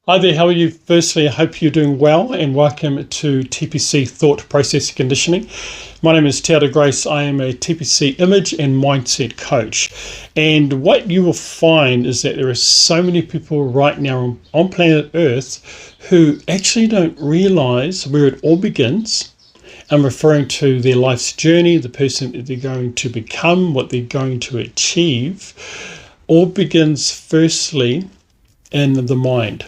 Hi there, how are you? Firstly, I hope you're doing well and welcome to T.P.C Thought Process Conditioning. My name is Te Grace. I am a T.P.C image and mindset coach. And what you will find is that there are so many people right now on planet Earth who actually don't realize where it all begins. I'm referring to their life's journey, the person that they're going to become, what they're going to achieve. All begins firstly in the mind.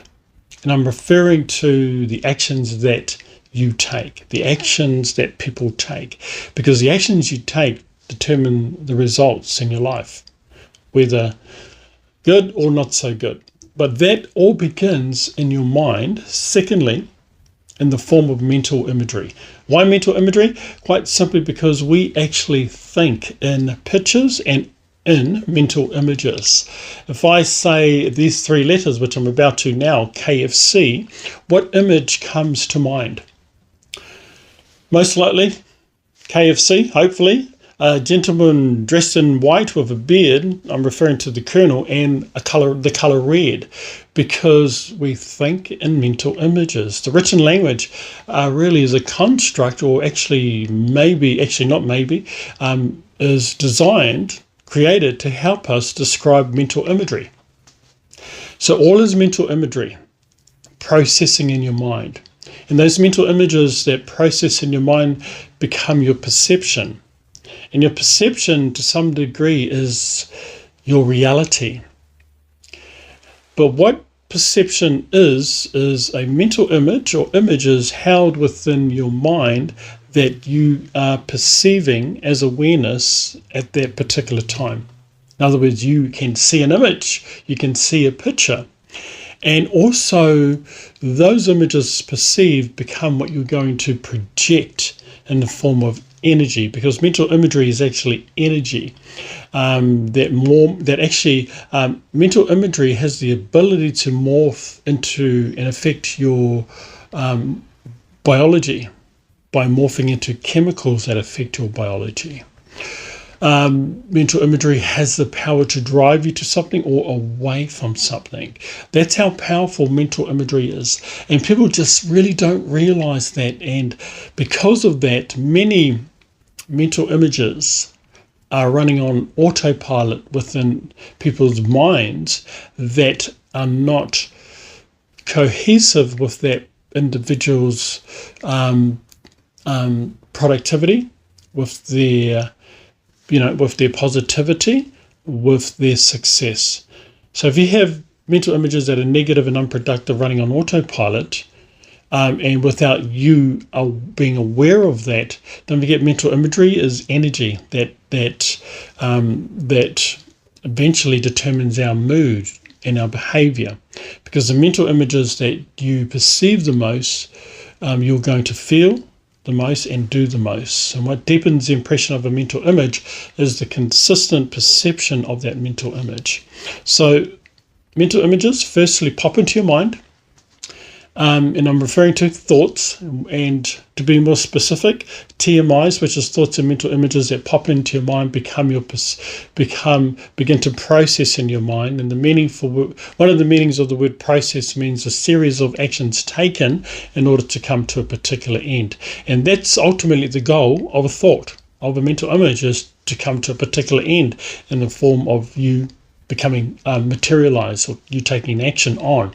And I'm referring to the actions that you take, the actions that people take, because the actions you take determine the results in your life, whether good or not so good. But that all begins in your mind. Secondly, in the form of mental imagery. Why mental imagery? Quite simply because we actually think in pictures and in mental images. If I say these three letters, which I'm about to now, KFC, what image comes to mind? Most likely KFC, hopefully. A gentleman dressed in white with a beard, I'm referring to the Colonel, and the colour red, because we think in mental images. The written language really is a construct, or actually not maybe, is created to help us describe mental imagery. So all is mental imagery, processing in your mind. And those mental images that process in your mind become your perception. And your perception to some degree is your reality. But what perception is a mental image or images held within your mind that you are perceiving as awareness at that particular time. In other words, you can see an image, you can see a picture, and also those images perceived become what you're going to project in the form of energy, because mental imagery is actually energy. Mental imagery has the ability to morph into and affect your biology, by morphing into chemicals that affect your biology. Mental imagery has the power to drive you to something or away from something. That's how powerful mental imagery is. And people just really don't realize that. And because of that, many mental images are running on autopilot within people's minds that are not cohesive with that individual's productivity, with their positivity, with their success. So if you have mental images that are negative and unproductive running on autopilot, and without you being aware of that, don't forget mental imagery is energy that eventually determines our mood and our behavior. Because the mental images that you perceive the most, you're going to feel the most and do the most. And what deepens the impression of a mental image is the consistent perception of that mental image. So mental images firstly pop into your mind, and I'm referring to thoughts, and to be more specific, TMIs, which is thoughts and mental images that pop into your mind, begin to process in your mind. And one of the meanings of the word process means a series of actions taken in order to come to a particular end. And that's ultimately the goal of a thought, of a mental image, is to come to a particular end in the form of you becoming materialized, or you taking action on.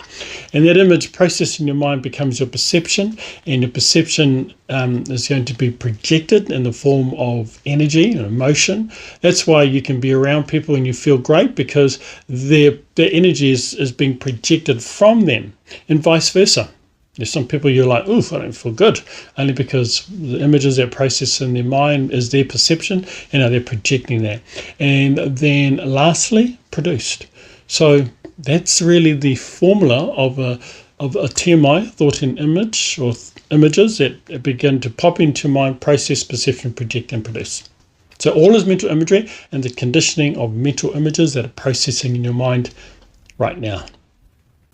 And that image processed in your mind becomes your perception, and your perception is going to be projected in the form of energy and emotion. That's why you can be around people and you feel great, because their energy is being projected from them, and vice versa. There's some people you're like, oof, I don't feel good, only because the images that process in their mind is their perception, and they're projecting that. And then lastly, produced. So that's really the formula of a TMI, thought and image, or images that begin to pop into mind, process, perception, project, and produce. So all is mental imagery and the conditioning of mental images that are processing in your mind right now.